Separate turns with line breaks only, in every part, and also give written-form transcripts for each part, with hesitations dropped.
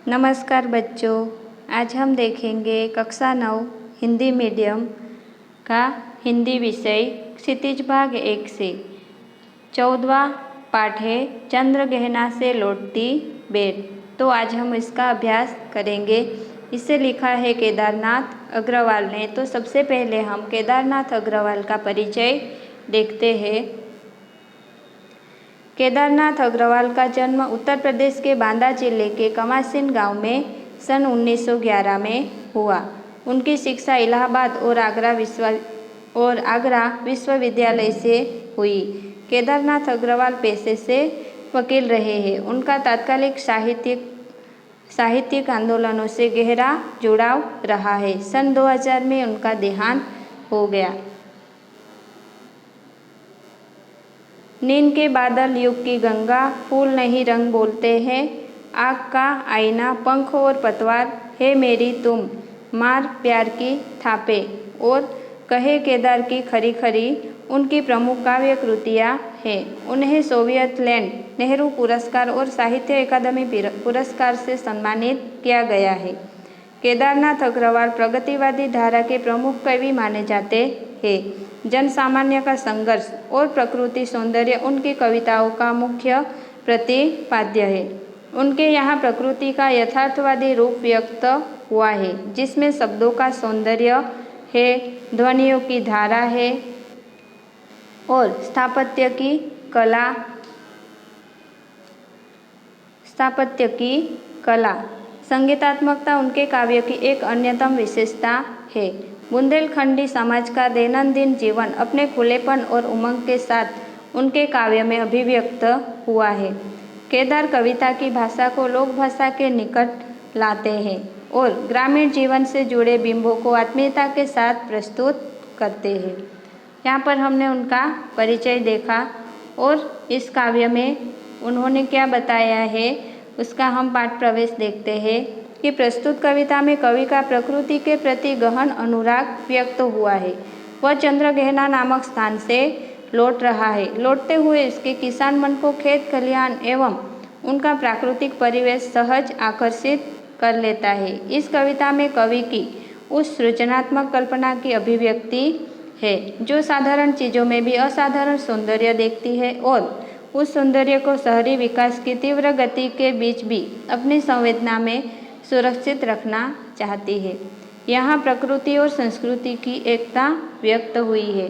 नमस्कार बच्चों, आज हम देखेंगे कक्षा 9 हिंदी मीडियम का हिंदी विषय क्षितिज भाग 1 से 14वां पाठ है चंद्रगहना से लौटती बेर। तो आज हम इसका अभ्यास करेंगे। इसे लिखा है केदारनाथ अग्रवाल ने। तो सबसे पहले हम केदारनाथ अग्रवाल का परिचय देखते हैं। केदारनाथ अग्रवाल का जन्म उत्तर प्रदेश के बांदा जिले के कमासिन गांव में सन 1911 में हुआ। उनकी शिक्षा इलाहाबाद और आगरा विश्वविद्यालय से हुई। केदारनाथ अग्रवाल पेशे से वकील रहे हैं। उनका तत्कालिक साहित्यिक आंदोलनों से गहरा जुड़ाव रहा है। सन 2000 में उनका देहांत हो गया। नींद के बादल, युग की गंगा, फूल नहीं रंग बोलते हैं, आग का आईना, पंख और पतवार, है मेरी तुम, मार प्यार की थापे और कहे केदार की खरी खरी उनकी प्रमुख काव्य कृतियाँ हैं। उन्हें सोवियत लैंड नेहरू पुरस्कार और साहित्य अकादमी पुरस्कार से सम्मानित किया गया है। केदारनाथ अग्रवाल प्रगतिवादी धारा के प्रमुख कवि माने जाते हैं। जन सामान्य का संघर्ष और प्रकृति सौंदर्य उनकी कविताओं का मुख्य प्रतिपाद्य है। उनके यहाँ प्रकृति का यथार्थवादी रूप व्यक्त हुआ है, जिसमें शब्दों का सौंदर्य है, ध्वनियों की धारा है और स्थापत्य की कला। संगीतात्मकता उनके काव्य की एक अन्यतम विशेषता है। बुंदेलखंडी समाज का दैनंदिन जीवन अपने खुलेपन और उमंग के साथ उनके काव्य में अभिव्यक्त हुआ है। केदार कविता की भाषा को लोक भाषा के निकट लाते हैं और ग्रामीण जीवन से जुड़े बिंबों को आत्मीयता के साथ प्रस्तुत करते हैं। यहाँ पर हमने उनका परिचय देखा और इस काव्य में उन्होंने क्या बताया है उसका हम पाठ प्रवेश देखते हैं कि प्रस्तुत कविता में कवि का प्रकृति के प्रति गहन अनुराग व्यक्त हुआ है। वह चंद्रगहना नामक स्थान से लौट रहा है। लौटते हुए इसके किसान मन को खेत खलिहान एवं उनका प्राकृतिक परिवेश सहज आकर्षित कर लेता है। इस कविता में कवि की उस सृजनात्मक कल्पना की अभिव्यक्ति है जो साधारण चीज़ों में भी असाधारण सौंदर्य देखती है और उस सौंदर्य को शहरी विकास की तीव्र गति के बीच भी अपनी संवेदना में सुरक्षित रखना चाहती है। यहाँ प्रकृति और संस्कृति की एकता व्यक्त हुई है।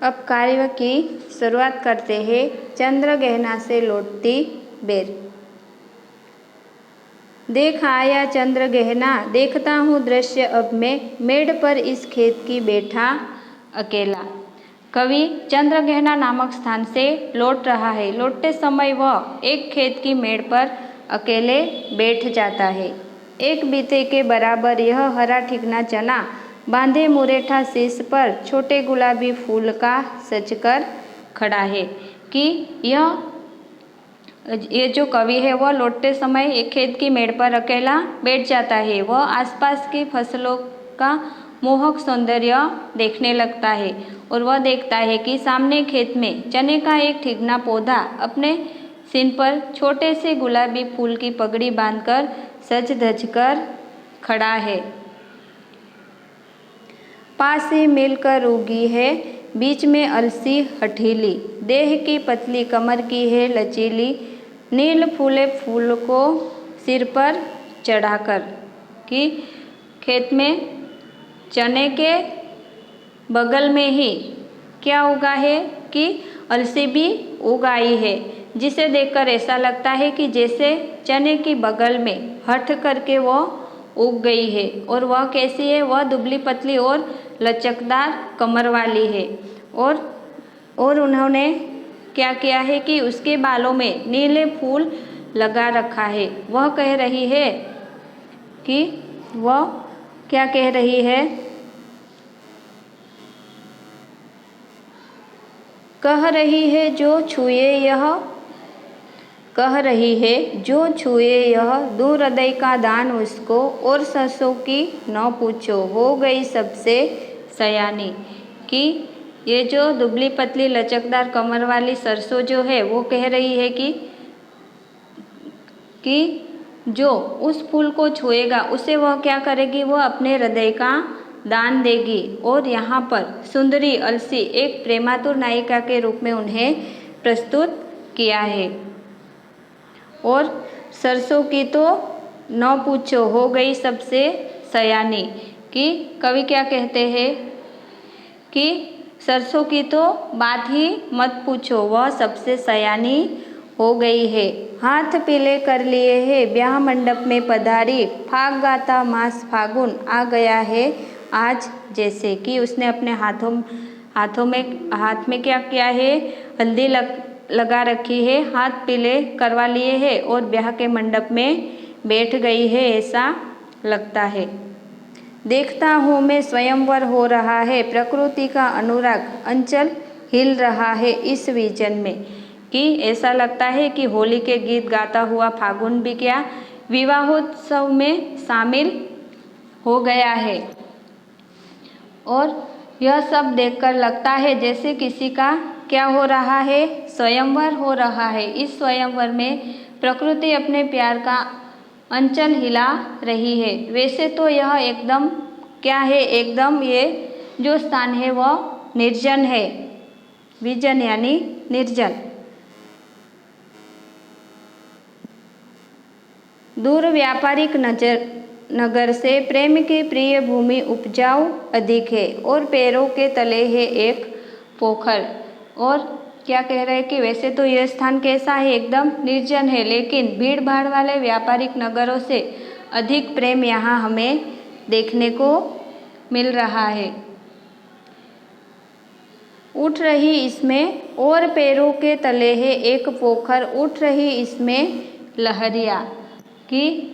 अब कार्य की शुरुआत करते हैं। चंद्रगहना से लौटती बेर। देख आया चंद्रगहना, देखता हूँ दृश्य अब मैं, मेड़ पर इस खेत की बैठा अकेला। कवि चंद्रगहना नामक स्थान से लौट रहा है। लौटते समय वह एक खेत की मेड़ पर अकेले बैठ जाता है। एक बीते के बराबर यह हरा ठिकना चना, बांधे मुरेठा शीश पर छोटे गुलाबी फूल का सजकर खड़ा है। कि ये जो कवि है वह लौटते समय एक खेत की मेड़ पर अकेला बैठ जाता है। वह आसपास की फसलों का मोहक सौंदर्य देखने लगता है और वह देखता है कि सामने खेत में चने का एक ठिकना पौधा अपने सिर पर छोटे से गुलाबी फूल की पगड़ी बांधकर सज धज कर खड़ा है। पास ही मिलकर उगी है, बीच में अलसी हठीली, देह की पतली कमर की है लचीली, नील फूले फूल को सिर पर चढ़ाकर। कि खेत में चने के बगल में ही क्या उगा है कि अलसी भी उगाई है, जिसे देखकर ऐसा लगता है कि जैसे चने की बगल में हट करके वो उग गई है। और वह कैसी है? वह दुबली पतली और लचकदार कमर वाली है। और उन्होंने क्या किया है कि उसके बालों में नीले फूल लगा रखा है। वह कह रही है कि वह क्या कह रही है? कह रही है जो छुए यह दूर हृदय का दान उसको, और सरसों की न पूछो, हो गई सबसे सयानी। कि ये जो दुबली पतली लचकदार कमर वाली सरसों जो है वो कह रही है कि जो उस फूल को छुएगा उसे वह क्या करेगी, वो अपने हृदय का दान देगी। और यहाँ पर सुंदरी अलसी एक प्रेमातुर नायिका के रूप में उन्हें प्रस्तुत किया है। और सरसों की तो न पूछो हो गई सबसे सयानी, कि कवि क्या कहते हैं कि सरसों की तो बात ही मत पूछो, वह सबसे सयानी हो गई है। हाथ पीले कर लिए है ब्याह मंडप में पधारी, फाग गाता मास फागुन आ गया है आज जैसे, कि उसने अपने हाथ में क्या किया है, हल्दी लगा रखी है, हाथ पीले करवा लिए है और ब्याह के मंडप में बैठ गई है ऐसा लगता है। देखता हूँ मैं स्वयंवर हो रहा है, प्रकृति का अनुराग अंचल हिल रहा है इस विजन में, कि ऐसा लगता है कि होली के गीत गाता हुआ फागुन भी क्या विवाहोत्सव में शामिल हो गया है। और यह सब देखकर लगता है जैसे किसी का क्या हो रहा है, स्वयंवर हो रहा है। इस स्वयंवर में प्रकृति अपने प्यार का अंचल हिला रही है। वैसे तो यह एकदम क्या है, एकदम ये जो स्थान है वह निर्जन है, विजन यानी निर्जन। दूर व्यापारिक नगर से प्रेम की प्रिय भूमि उपजाऊ अधिक है और पैरों के तले है एक पोखर। और क्या कह रहे हैं कि वैसे तो यह स्थान कैसा है, एकदम निर्जन है, लेकिन भीड़ भाड़ वाले व्यापारिक नगरों से अधिक प्रेम यहाँ हमें देखने को मिल रहा है। उठ रही इसमें और पैरों के तले है एक पोखर, उठ रही इसमें लहरिया, कि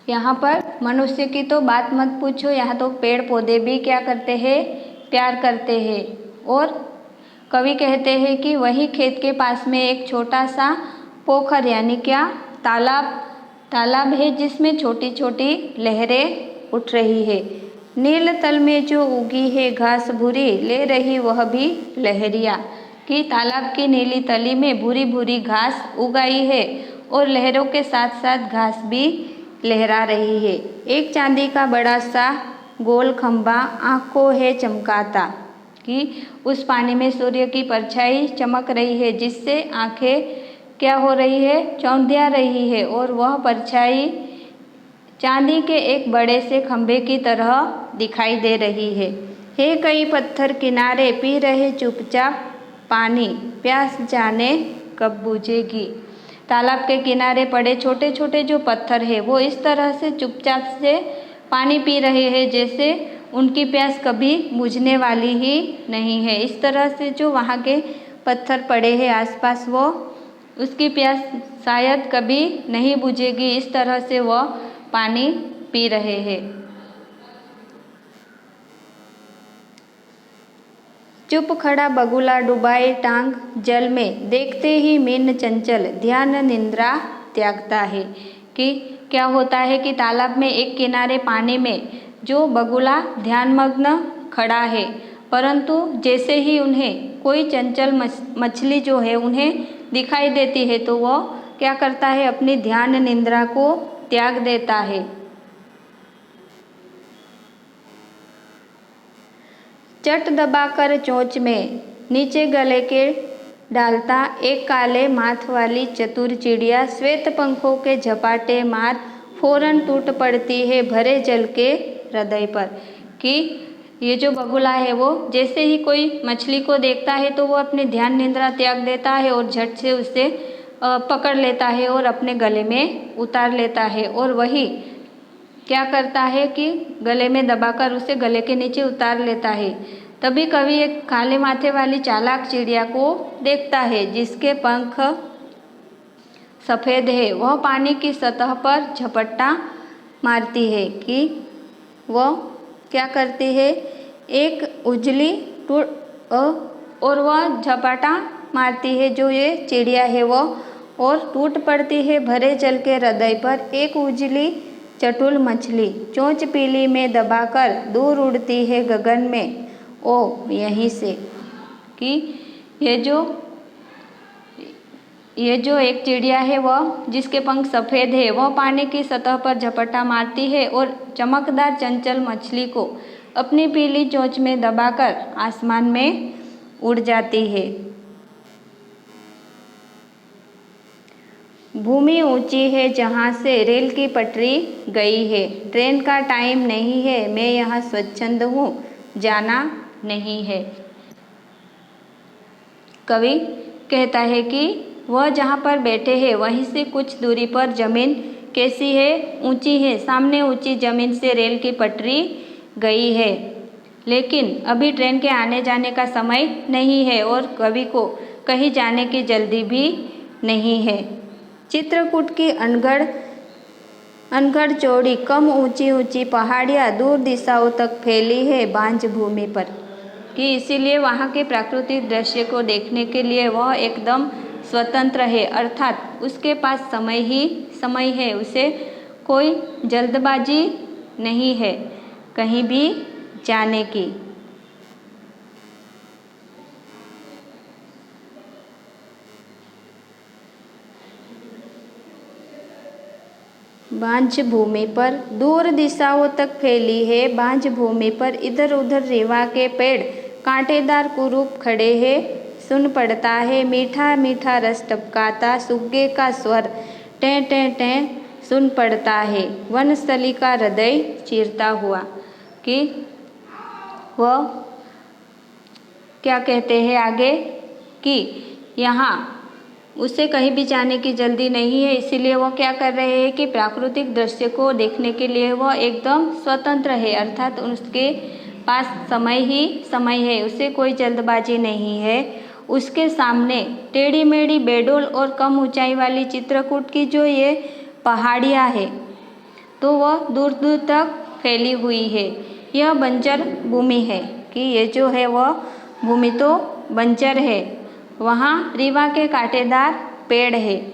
यहाँ पर मनुष्य की तो बात मत पूछो, यहाँ तो पेड़ पौधे भी क्या करते हैं, प्यार करते हैं। और कवि कहते हैं कि वही खेत के पास में एक छोटा सा पोखर यानी क्या तालाब है जिसमें छोटी छोटी लहरें उठ रही है। नील तल में जो उगी है घास भूरी, ले रही वह भी लहरिया, कि तालाब की नीली तली में भूरी भूरी घास उगाई है और लहरों के साथ साथ घास भी लहरा रही है। एक चांदी का बड़ा सा गोल खंभा आँख को है चमकाता, कि उस पानी में सूर्य की परछाई चमक रही है जिससे आँखें क्या हो रही है, चौंधिया रही है। और वह परछाई चांदी के एक बड़े से खंभे की तरह दिखाई दे रही है। कई पत्थर किनारे पी रहे चुपचाप पानी, प्यास जाने कब बुझेगी। तालाब के किनारे पड़े छोटे छोटे जो पत्थर है वो इस तरह से चुपचाप से पानी पी रहे हैं जैसे उनकी प्यास कभी बुझने वाली ही नहीं है। इस तरह से जो वहाँ के पत्थर पड़े हैं आसपास, वो उसकी प्यास शायद कभी नहीं बुझेगी, इस तरह से वह पानी पी रहे हैं। चुप खड़ा बगुला डुबाए टांग जल में, देखते ही मीन चंचल ध्यान निंद्रा त्यागता है, कि क्या होता है कि तालाब में एक किनारे पानी में जो बगुला ध्यानमग्न खड़ा है, परंतु जैसे ही उन्हें कोई चंचल मछली जो है उन्हें दिखाई देती है तो वह क्या करता है, अपनी ध्यान निंद्रा को त्याग देता है। चट दबाकर चोंच में नीचे गले के डालता एक काले माथ वाली चतुर चिड़िया, श्वेत पंखों के झपाटे मार फौरन टूट पड़ती है भरे जल के हृदय पर, कि ये जो बगुला है वो जैसे ही कोई मछली को देखता है तो वो अपनी ध्यान निंद्रा त्याग देता है और झट से उसे पकड़ लेता है और अपने गले में उतार लेता है। और वही क्या करता है कि गले में दबाकर उसे गले के नीचे उतार लेता है। तभी कवि एक काले माथे वाली चालाक चिड़िया को देखता है जिसके पंख सफ़ेद है। वह पानी की सतह पर झपट्टा मारती है, कि वह क्या करती है, एक उजली और वह झपट्टा मारती है जो ये चिड़िया है वो, और टूट पड़ती है भरे जल के हृदय पर एक उजली चटुल मछली। चोंच पीली में दबाकर दूर उड़ती है गगन में, ओ यहीं से कि ये जो एक चिड़िया है वह जिसके पंख सफ़ेद है वह पानी की सतह पर झपट्टा मारती है और चमकदार चंचल मछली को अपनी पीली चोंच में दबाकर आसमान में उड़ जाती है। भूमि ऊंची है जहाँ से रेल की पटरी गई है। ट्रेन का टाइम नहीं है, मैं यहाँ स्वच्छंद हूँ, जाना नहीं है। कवि कहता है कि वह जहाँ पर बैठे हैं वहीं से कुछ दूरी पर जमीन कैसी है, ऊंची है। सामने ऊंची जमीन से रेल की पटरी गई है, लेकिन अभी ट्रेन के आने जाने का समय नहीं है और कवि को कहीं जाने की जल्दी भी नहीं है। चित्रकूट की अनगढ़ चौड़ी कम ऊंची ऊंची पहाड़ियाँ दूर दिशाओं तक फैली है बांझ भूमि पर, कि इसीलिए वहाँ के प्राकृतिक दृश्य को देखने के लिए वह एकदम स्वतंत्र है, अर्थात उसके पास समय ही समय है, उसे कोई जल्दबाजी नहीं है कहीं भी जाने की। बांझ भूमि पर दूर दिशाओं तक फैली है बांझ भूमि पर इधर उधर रीवा के पेड़ कांटेदार कुरूप खड़े हैं। सुन पड़ता है मीठा मीठा रस टपकाता सुग्गे का स्वर टें टें टें सुन पड़ता है वनस्थली का हृदय चीरता हुआ, कि वह क्या कहते हैं आगे कि यहाँ उसे कहीं भी जाने की जल्दी नहीं है, इसीलिए वह क्या कर रहे हैं कि प्राकृतिक दृश्य को देखने के लिए वह एकदम स्वतंत्र है, अर्थात उसके पास समय ही समय है, उसे कोई जल्दबाजी नहीं है। उसके सामने टेढ़ी मेढ़ी बेडोल और कम ऊंचाई वाली चित्रकूट की जो ये पहाड़ियाँ है तो वह दूर दूर तक फैली हुई है। यह बंजर भूमि है, कि ये जो है वह भूमि तो बंजर है, वहाँ रीवा के कांटेदार पेड़ है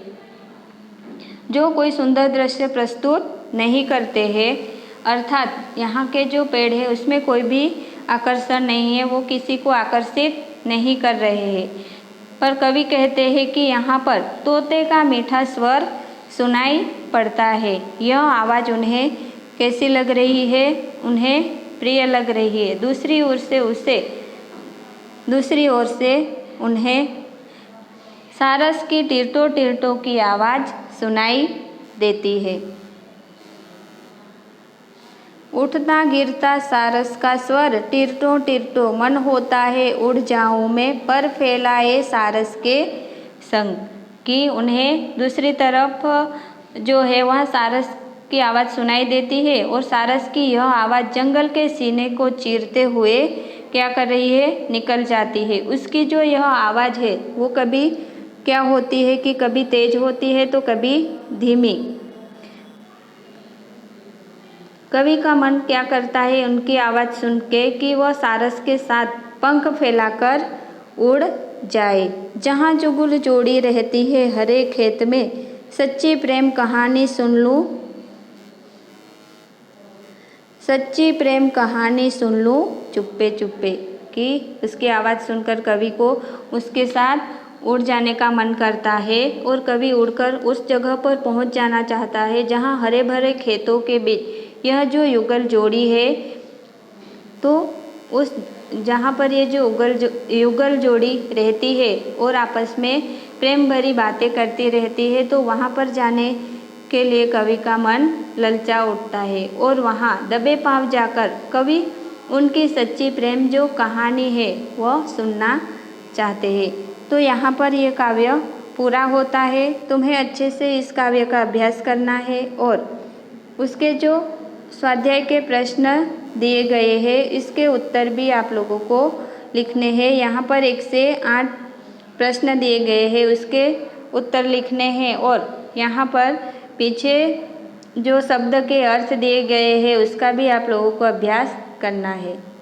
जो कोई सुंदर दृश्य प्रस्तुत नहीं करते हैं, अर्थात यहाँ के जो पेड़ है उसमें कोई भी आकर्षण नहीं है, वो किसी को आकर्षित नहीं कर रहे हैं। पर कवि कहते हैं कि यहाँ पर तोते का मीठा स्वर सुनाई पड़ता है। यह आवाज़ उन्हें कैसी लग रही है, उन्हें प्रिय लग रही है। दूसरी ओर से उन्हें सारस की टिरटो टिरटो की आवाज़ सुनाई देती है। उठता गिरता सारस का स्वर टिरटो टिरटो मन होता है उड़ जाऊं मैं पर फैलाए सारस के संग, कि उन्हें दूसरी तरफ जो है वह सारस की आवाज़ सुनाई देती है और सारस की यह आवाज़ जंगल के सीने को चीरते हुए क्या कर रही है, निकल जाती है। उसकी जो यह आवाज़ है वो कभी क्या होती है कि कभी तेज होती है तो कभी धीमी। कवि का मन क्या करता है उनकी आवाज़ सुन के कि वह सारस के साथ पंख फैलाकर उड़ जाए। जहाँ जुगुल जोड़ी रहती है हरे खेत में सच्ची प्रेम कहानी सुन लूँ, सच्ची प्रेम कहानी सुन लूँ चुप्पे चुप्पे, कि उसकी आवाज़ सुनकर कवि को उसके साथ उड़ जाने का मन करता है और कवि उड़कर उस जगह पर पहुंच जाना चाहता है जहां हरे भरे खेतों के बीच यह जो युगल जोड़ी है, तो उस जहाँ पर ये जो युगल जोड़ी रहती है और आपस में प्रेम भरी बातें करती रहती है, तो वहाँ पर जाने के लिए कवि का मन ललचा उठता है और वहाँ दबे पाँव जाकर कवि उनकी सच्ची प्रेम जो कहानी है वह सुनना चाहते हैं। तो यहाँ पर ये काव्य पूरा होता है। तुम्हें अच्छे से इस काव्य का अभ्यास करना है और उसके जो स्वाध्याय के प्रश्न दिए गए हैं इसके उत्तर भी आप लोगों को लिखने हैं। यहाँ पर 1 से 8 प्रश्न दिए गए हैं, उसके उत्तर लिखने हैं और यहाँ पर पीछे जो शब्द के अर्थ दिए गए हैं उसका भी आप लोगों को अभ्यास करना है।